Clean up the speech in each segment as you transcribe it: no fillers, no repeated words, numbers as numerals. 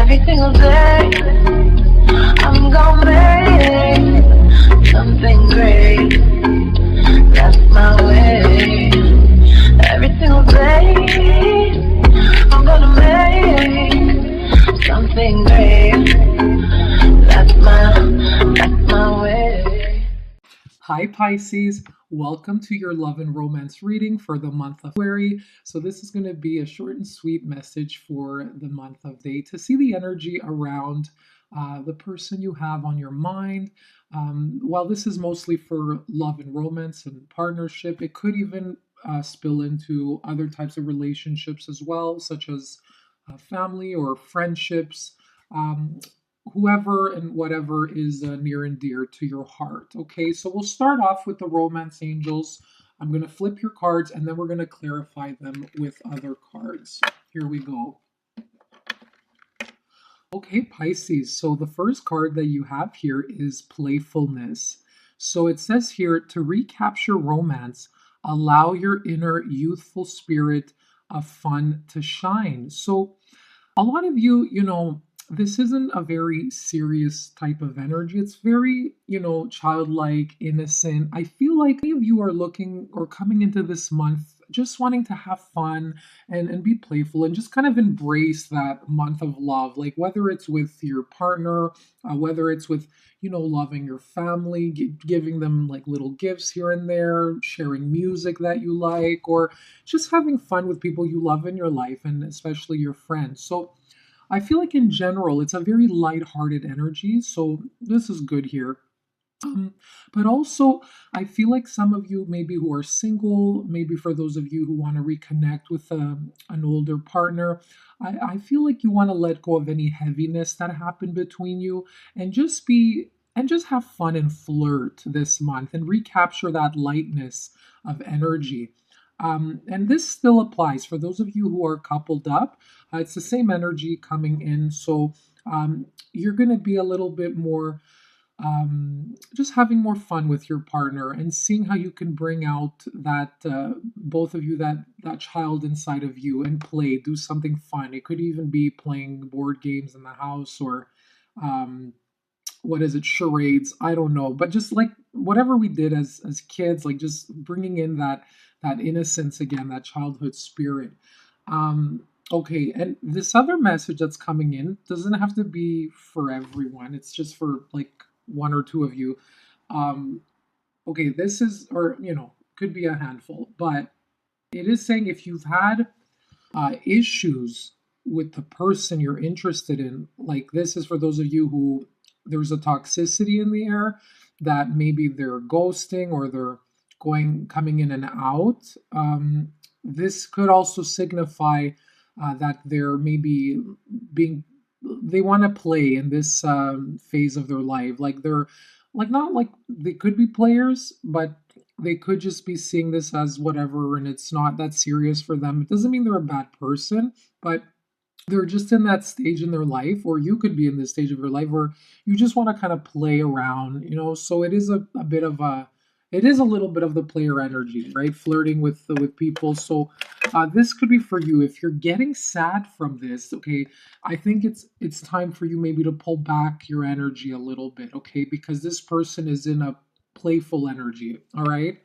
Every single day, I'm gonna make something great. That's my way. Every single day, I'm gonna make something great. That's my way. Hi Pisces, welcome to your love and romance reading for the month of February. So this is going to be a short and sweet message for the month of May to see the energy around the person you have on your mind. While this is mostly for love and romance and partnership, it could even spill into other types of relationships as well, such as family or friendships. Whoever and whatever is near and dear to your heart. Okay, so we'll start off with the romance angels. I'm going to flip your cards and then we're going to clarify them with other cards. Here we go. Okay, Pisces. So the first card that you have here is playfulness. So it says here to recapture romance, allow your inner youthful spirit of fun to shine. So a lot of you, this isn't a very serious type of energy. It's very, childlike, innocent. I feel like many of you are looking or coming into this month just wanting to have fun and be playful and just kind of embrace that month of love. Like whether it's with your partner, whether it's with, loving your family, giving them like little gifts here and there, sharing music that you like, or just having fun with people you love in your life and especially your friends. So I feel like in general, it's a very light-hearted energy, so this is good here. But also, I feel like some of you, maybe who are single, maybe for those of you who want to reconnect with an older partner, I feel like you want to let go of any heaviness that happened between you and just have fun and flirt this month and recapture that lightness of energy. And this still applies for those of you who are coupled up. It's the same energy coming in. So you're going to be a little bit more just having more fun with your partner and seeing how you can bring out that both of you, that child inside of you, and do something fun. It could even be playing board games in the house or what is it, charades, I don't know, but just like whatever we did as kids, like just bringing in that innocence again, that childhood spirit. Okay, and this other message that's coming in doesn't have to be for everyone. It's just for like one or two of you. Okay, this is, or could be a handful, but it is saying if you've had issues with the person you're interested in, like this is for those of you who there's a toxicity in the air, that maybe they're ghosting or they're coming in and out. This could also signify that they're maybe they want to play in this phase of their life. Like they're like not like they could be players, but they could just be seeing this as whatever, and it's not that serious for them. It doesn't mean they're a bad person, but they're just in that stage in their life, or you could be in this stage of your life where you just want to kind of play around, so it is a bit of it is a little bit of the player energy, right? Flirting with people. So this could be for you if you're getting sad from this. Okay, I think it's time for you maybe to pull back your energy a little bit, okay? Because this person is in a playful energy, all right?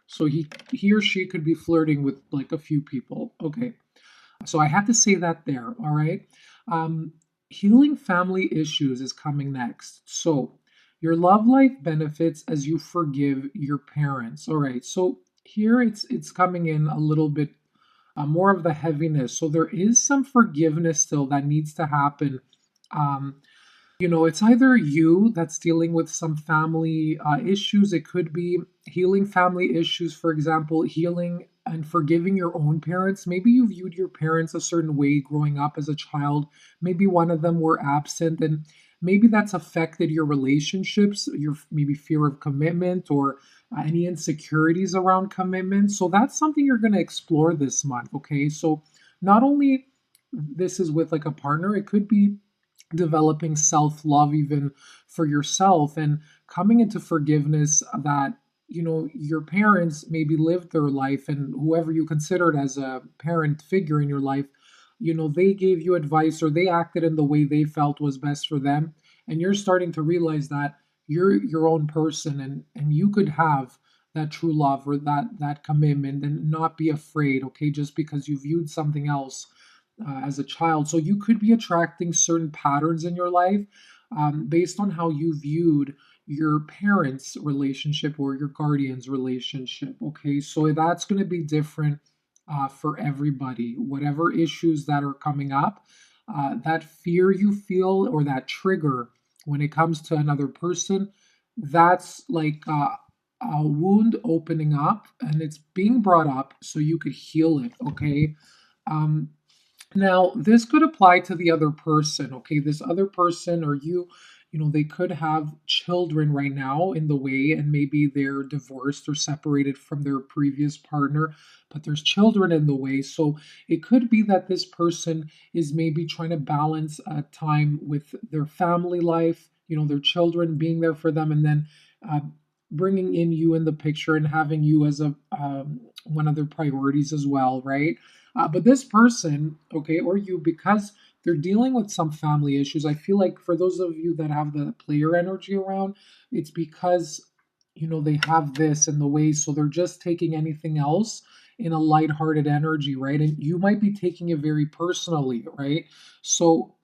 So he or she could be flirting with like a few people, okay? So I had to say that there, all right? Healing family issues is coming next. So your love life benefits as you forgive your parents. All right. So here it's coming in a little bit more of the heaviness. So there is some forgiveness still that needs to happen. Um, it's either you that's dealing with some family issues. It could be healing family issues, for example, healing and forgiving your own parents. Maybe you viewed your parents a certain way growing up as a child. Maybe one of them were absent, and maybe that's affected your relationships, your maybe fear of commitment or any insecurities around commitment. So that's something you're going to explore this month, okay? So not only this is with like a partner, it could be developing self-love even for yourself and coming into forgiveness that your parents maybe lived their life, and whoever you considered as a parent figure in your life they gave you advice or they acted in the way they felt was best for them. And you're starting to realize that you're your own person, and you could have that true love or that commitment and not be afraid, okay, just because you viewed something else as a child. So you could be attracting certain patterns in your life based on how you viewed your parents' relationship or your guardian's relationship. Okay, so that's going to be different for everybody. Whatever issues that are coming up, that fear you feel or that trigger when it comes to another person, that's like a wound opening up and it's being brought up so you could heal it. Okay. Um, Now, this could apply to the other person, okay? This other person or they could have children right now in the way, and maybe they're divorced or separated from their previous partner, but there's children in the way. So it could be that this person is maybe trying to balance time with their family life, their children, being there for them, and then uh, bringing in you in the picture and having you as a one of their priorities as well, right? But this person, okay, or you, because they're dealing with some family issues, I feel like for those of you that have the player energy around, it's because, they have this in the way. So they're just taking anything else in a lighthearted energy, right? And you might be taking it very personally, right? So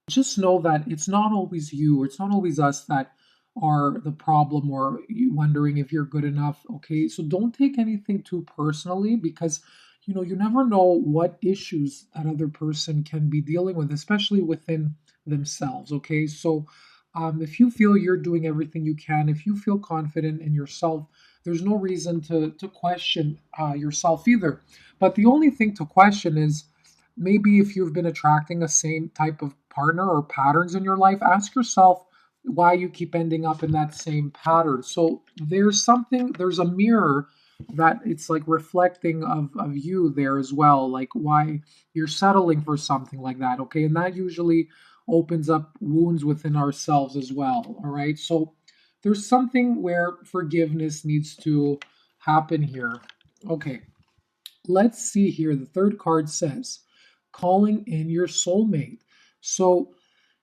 just know that it's not always you, or it's not always us that are the problem or you wondering if you're good enough. Okay. So don't take anything too personally because you never know what issues that other person can be dealing with, especially within themselves. Okay. So if you feel you're doing everything you can, if you feel confident in yourself, there's no reason to question yourself either. But the only thing to question is maybe if you've been attracting the same type of partner or patterns in your life, ask yourself why you keep ending up in that same pattern. So there's a mirror that it's like reflecting of you there as well, like why you're settling for something like that. Okay. And that usually opens up wounds within ourselves as well. All right. So there's something where forgiveness needs to happen here. Okay. Let's see here. The third card says, calling in your soulmate. So,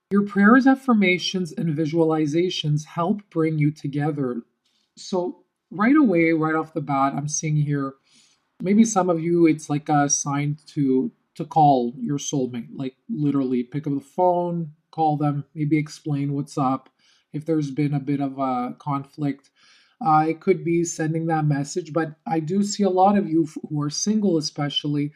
your prayers, affirmations, and visualizations help bring you together. So, right away, right off the bat, I'm seeing here maybe some of you it's like a sign to call your soulmate, like literally pick up the phone, call them, maybe explain what's up if there's been a bit of a conflict. It could be sending that message, but I do see a lot of you who are single, especially.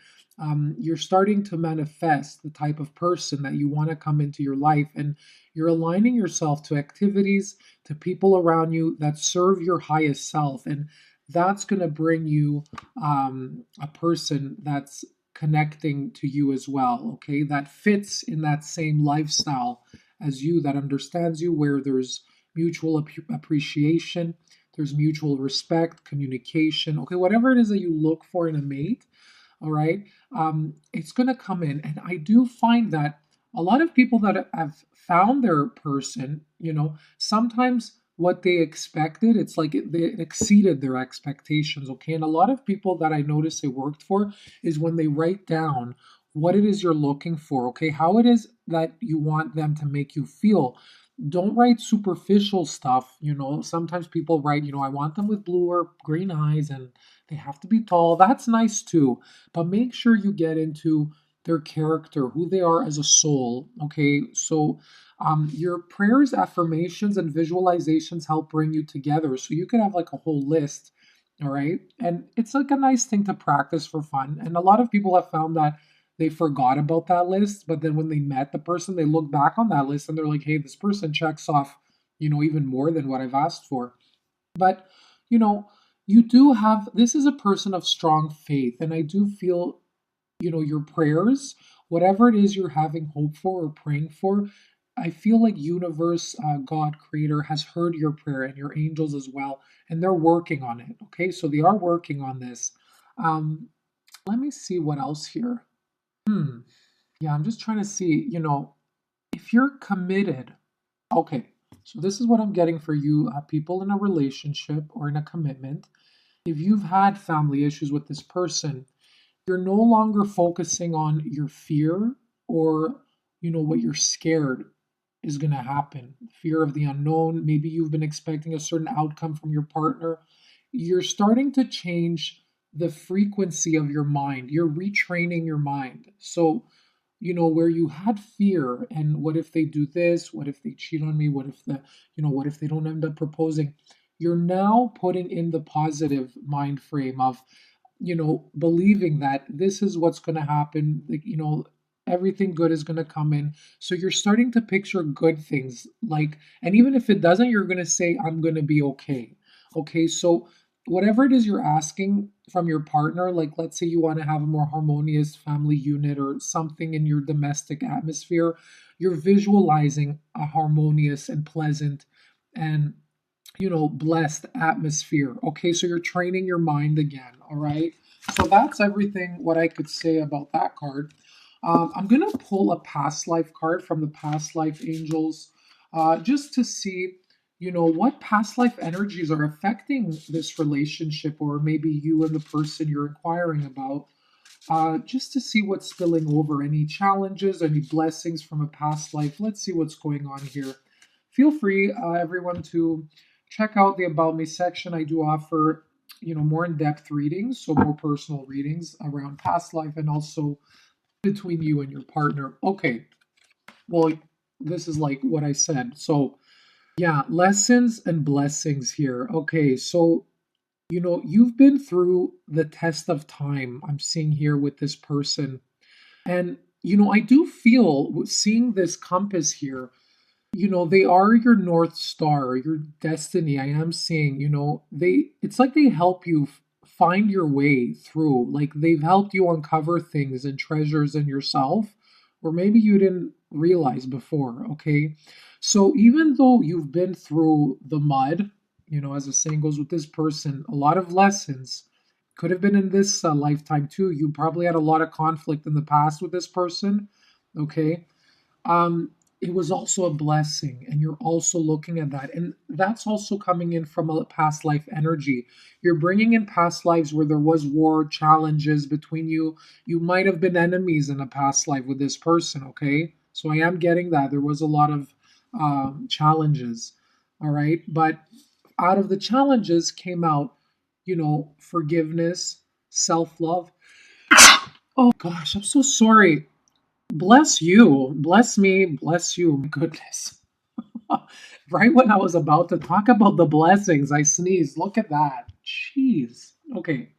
You're starting to manifest the type of person that you want to come into your life, and you're aligning yourself to activities, to people around you that serve your highest self. And that's going to bring you a person that's connecting to you as well, okay? That fits in that same lifestyle as you, that understands you, where there's mutual appreciation, there's mutual respect, communication, okay? Whatever it is that you look for in a mate, all right? It's going to come in. And I do find that a lot of people that have found their person, sometimes what they expected, it's like they exceeded their expectations, okay? And a lot of people that I notice it worked for is when they write down what it is you're looking for, okay? How it is that you want them to make you feel. Don't write superficial stuff, Sometimes people write, I want them with blue or green eyes and they have to be tall. That's nice too. But make sure you get into their character, who they are as a soul, okay? So your prayers, affirmations, and visualizations help bring you together. So you can have like a whole list, all right? And it's like a nice thing to practice for fun. And a lot of people have found that they forgot about that list, but then when they met the person, they look back on that list and they're like, hey, this person checks off, even more than what I've asked for. But, you know, you do have, this is a person of strong faith. And I do feel, your prayers, whatever it is you're having hope for or praying for, I feel like universe, God, creator has heard your prayer and your angels as well, and they're working on it. Okay, so they are working on this. Um, Let me see what else here. Yeah, I'm just trying to see, if you're committed. Okay, so this is what I'm getting for you, people in a relationship or in a commitment. If you've had family issues with this person, You're no longer focusing on your fear or, what you're scared is going to happen. Fear of the unknown. Maybe you've been expecting a certain outcome from your partner. You're starting to change the frequency of your mind. You're retraining your mind. So, where you had fear and what if they do this? What if they cheat on me? What if what if they don't end up proposing? You're now putting in the positive mind frame of, believing that this is what's going to happen. Like, everything good is going to come in. So you're starting to picture good things. Like, and even if it doesn't, you're going to say, I'm going to be okay. Okay. So whatever it is you're asking from your partner, like let's say you want to have a more harmonious family unit or something in your domestic atmosphere, you're visualizing a harmonious and pleasant and blessed atmosphere. Okay, so you're training your mind again. All right, so that's everything what I could say about that card. I'm gonna pull a past life card from the past life angels, just to see, what past life energies are affecting this relationship, or maybe you and the person you're inquiring about. Just to see what's spilling over, any challenges, any blessings from a past life. Let's see what's going on here. Feel free, everyone, to check out the About Me section. I do offer, more in-depth readings, so more personal readings around past life and also between you and your partner. Okay, well, this is like what I said. So, yeah, lessons and blessings here. Okay, so you've been through the test of time, I'm seeing here with this person. And, I do feel seeing this compass here, they are your North Star, your destiny. I am seeing, it's like they help you find your way through. Like they've helped you uncover things and treasures in yourself, or maybe you didn't realize before. Okay. So even though you've been through the mud, as the saying goes with this person, a lot of lessons could have been in this lifetime too. You probably had a lot of conflict in the past with this person. Okay. um it was also a blessing, and you're also looking at that, and that's also coming in from a past life energy. You're bringing in past lives where there was war, challenges between you. You might have been enemies in a past life with this person. Okay, so I am getting that there was a lot of challenges. All right, but out of the challenges came out, forgiveness, self-love. Oh gosh, I'm so sorry. Bless you. Bless me. Bless you. My goodness. Right when I was about to talk about the blessings, I sneezed. Look at that. Jeez. Okay.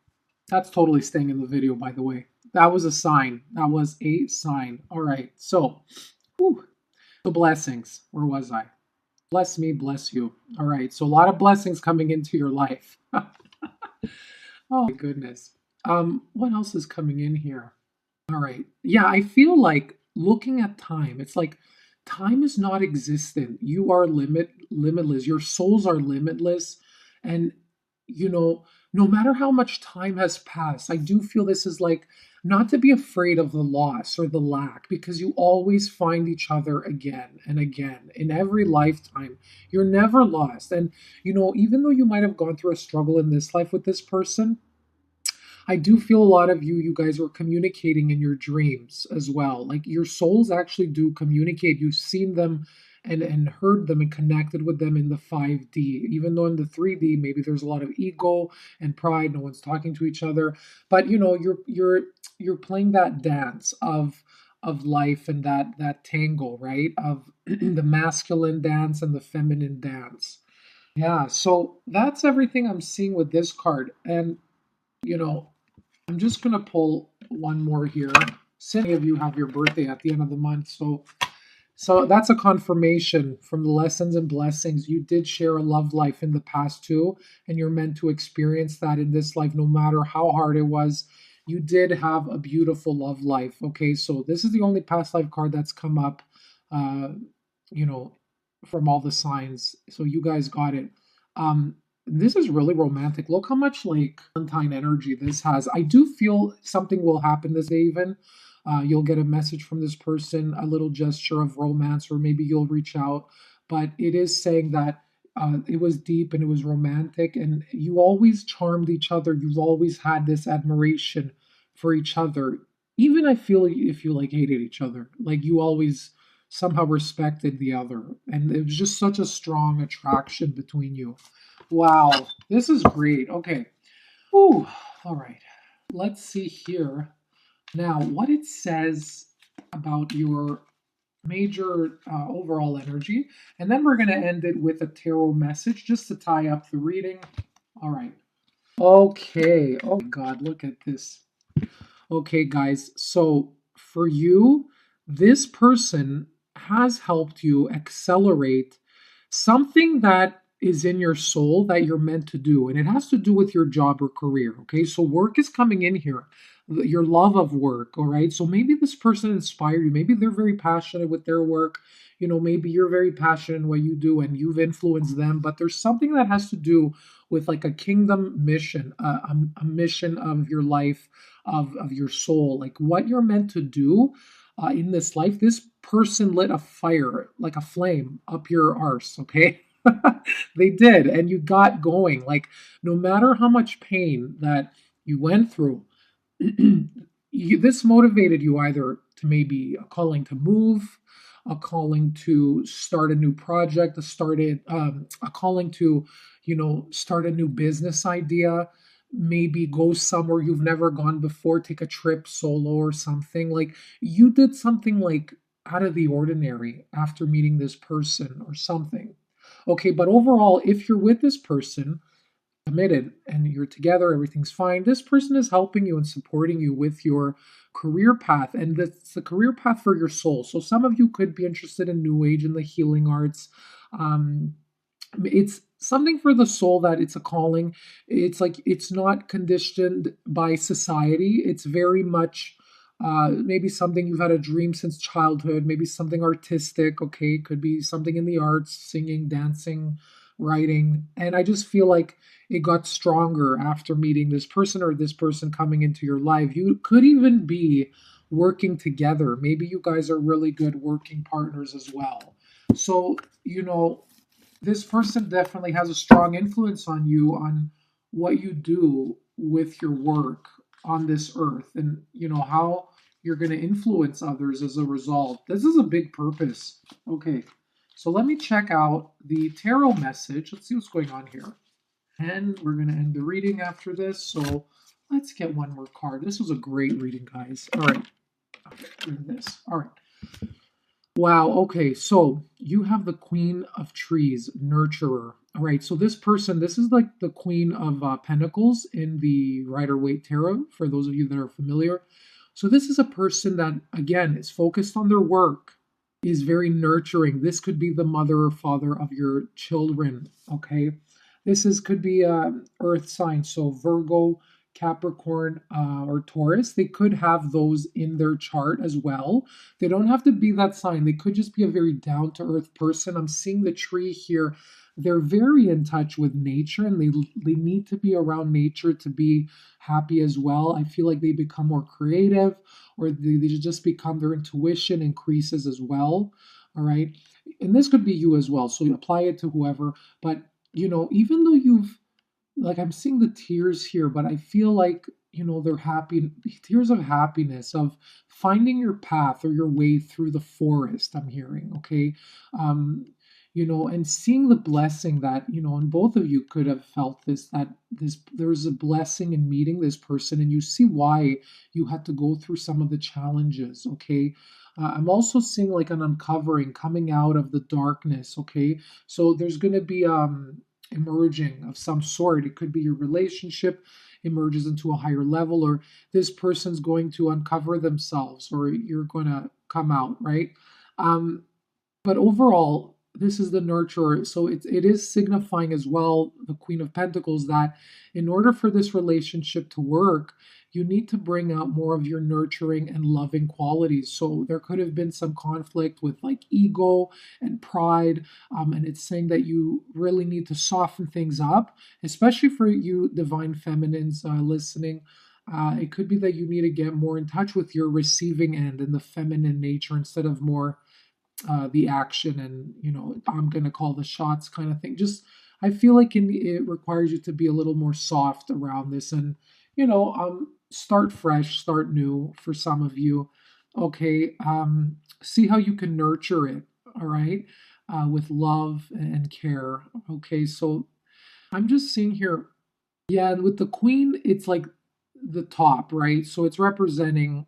That's totally staying in the video, by the way. That was a sign. That was a sign. All right. So, whew, the blessings. Where was I? Bless me. Bless you. All right. So, a lot of blessings coming into your life. Oh, my goodness. What else is coming in here? All right. Yeah, I feel like looking at time, it's like time is not existent. You are limitless. Your souls are limitless. And you know, no matter how much time has passed, I do feel this is like not to be afraid of the loss or the lack, because you always find each other again and again in every lifetime. You're never lost. And even though you might have gone through a struggle in this life with this person, I do feel a lot of you guys are communicating in your dreams as well. Like your souls actually do communicate. You've seen them and heard them and connected with them in the 5D. Even though in the 3D maybe there's a lot of ego and pride, no one's talking to each other. But you're playing that dance of life, and that tango, right? Of the masculine dance and the feminine dance. Yeah, so that's everything I'm seeing with this card. And you know, I'm just gonna pull one more here. Since many of you have your birthday at the end of the month, so that's a confirmation from the lessons and blessings. You did share a love life in the past too, and you're meant to experience that in this life, no matter how hard it was. You did have a beautiful love life. Okay, so this is the only past life card that's come up, uh, you know, from all the signs. So you guys got it. This is really romantic. Look how much like Valentine energy this has. I do feel something will happen this day even. You'll get a message from this person, a little gesture of romance, or maybe you'll reach out. But it is saying that it was deep and it was romantic, and you always charmed each other. You've always had this admiration for each other. Even I feel if you like hated each other, like you always somehow respected the other. And it was just such a strong attraction between you. Wow, this is great. Okay. Ooh, all right. Let's see here. Now, what it says about your major overall energy. And then we're going to end it with a tarot message just to tie up the reading. All right. Okay. Oh, my God. Look at this. Okay, guys. So for you, this person has helped you accelerate something that is in your soul that you're meant to do. And it has to do with your job or career. Okay. So work is coming in here, your love of work. All right. So maybe this person inspired you. Maybe they're very passionate with their work. You know, maybe you're very passionate in what you do and you've influenced them, but there's something that has to do with like a kingdom mission, a mission of your life, of your soul, like what you're meant to do in this life. This person lit a fire, like a flame, up your arse, okay? They did, and you got going. Like, no matter how much pain that you went through, this motivated you either to maybe a calling to move, a calling to start a new project, a calling to, start a new business idea, maybe go somewhere you've never gone before, take a trip solo or something. Like you did something like out of the ordinary after meeting this person or something. Okay, but overall, if you're with this person, committed and you're together, everything's fine. This person is helping you and supporting you with your career path, and that's the career path for your soul. So some of you could be interested in New Age and the healing arts. Um, it's something for the soul that it's a calling. It's like it's not conditioned by society. It's very much maybe something you've had a dream since childhood, maybe something artistic. Okay, could be something in the arts, singing, dancing, writing. And I just feel like it got stronger after meeting this person or this person coming into your life. You could even be working together. Maybe you guys are really good working partners as well. So, this person definitely has a strong influence on you, on what you do with your work on this earth, and how you're going to influence others as a result. This is a big purpose. Okay, so let me check out the tarot message. Let's see what's going on here. And we're going to end the reading after this. So let's get one more card. This was a great reading, guys. All right. Okay, this. All right. Wow. Okay. So you have the Queen of Trees, Nurturer. All right. So this person, this is like the Queen of Pentacles in the Rider-Waite Tarot, for those of you that are familiar. So this is a person that, again, is focused on their work, is very nurturing. This could be the mother or father of your children. Okay. Could be earth sign. So Virgo, Capricorn, or Taurus, they could have those in their chart as well. They don't have to be that sign. They could just be a very down to earth person. I'm seeing the tree here. They're very in touch with nature, and they need to be around nature to be happy as well. I feel like they become more creative, or they just become, their intuition increases as well. All right. And this could be you as well. So you apply it to whoever. But, even though I'm seeing the tears here, but I feel like, they're happy, tears of happiness, of finding your path or your way through the forest, I'm hearing, okay? Um, and seeing the blessing that, and both of you could have felt this, that there's a blessing in meeting this person, and you see why you had to go through some of the challenges, okay? I'm also seeing like an uncovering, coming out of the darkness, okay? So there's going to be emerging of some sort. It could be your relationship emerges into a higher level, or this person's going to uncover themselves, or you're going to come out, right? But overall, this is the nurturer. So it is signifying as well, the Queen of Pentacles, that in order for this relationship to work, you need to bring out more of your nurturing and loving qualities. So there could have been some conflict with like ego and pride. And it's saying that you really need to soften things up, especially for you divine feminines listening. It could be that you need to get more in touch with your receiving end and the feminine nature, instead of more the action and, I'm going to call the shots kind of thing. Just, I feel like it requires you to be a little more soft around this, and start fresh, start new for some of you. Okay, see how you can nurture it. All right, with love and care. Okay, so I'm just seeing here. Yeah, and with the queen, it's like the top, right? So it's representing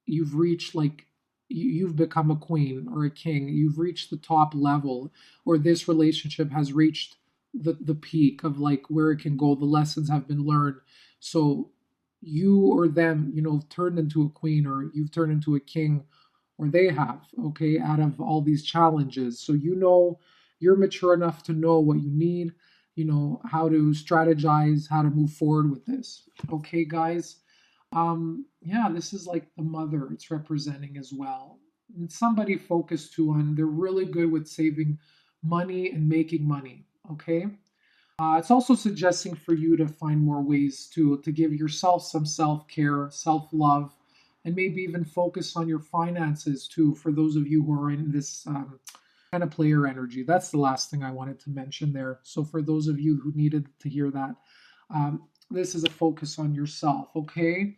you've reached like you've become a queen or a king. You've reached the top level, or this relationship has reached the peak of like where it can go. The lessons have been learned. So you or them, turned into a queen or you've turned into a king or they have, okay, out of all these challenges. So you're mature enough to know what you need, how to strategize, how to move forward with this. Okay, guys. Yeah, this is like the mother it's representing as well. And somebody focused too on they're really good with saving money and making money. Okay. It's also suggesting for you to find more ways to give yourself some self-care, self-love, and maybe even focus on your finances too. For those of you who are in this kind of player energy, that's the last thing I wanted to mention there. So for those of you who needed to hear that, this is a focus on yourself. Okay.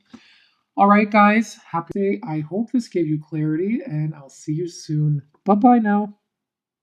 All right, guys. Happy day. I hope this gave you clarity, and I'll see you soon. Bye bye now.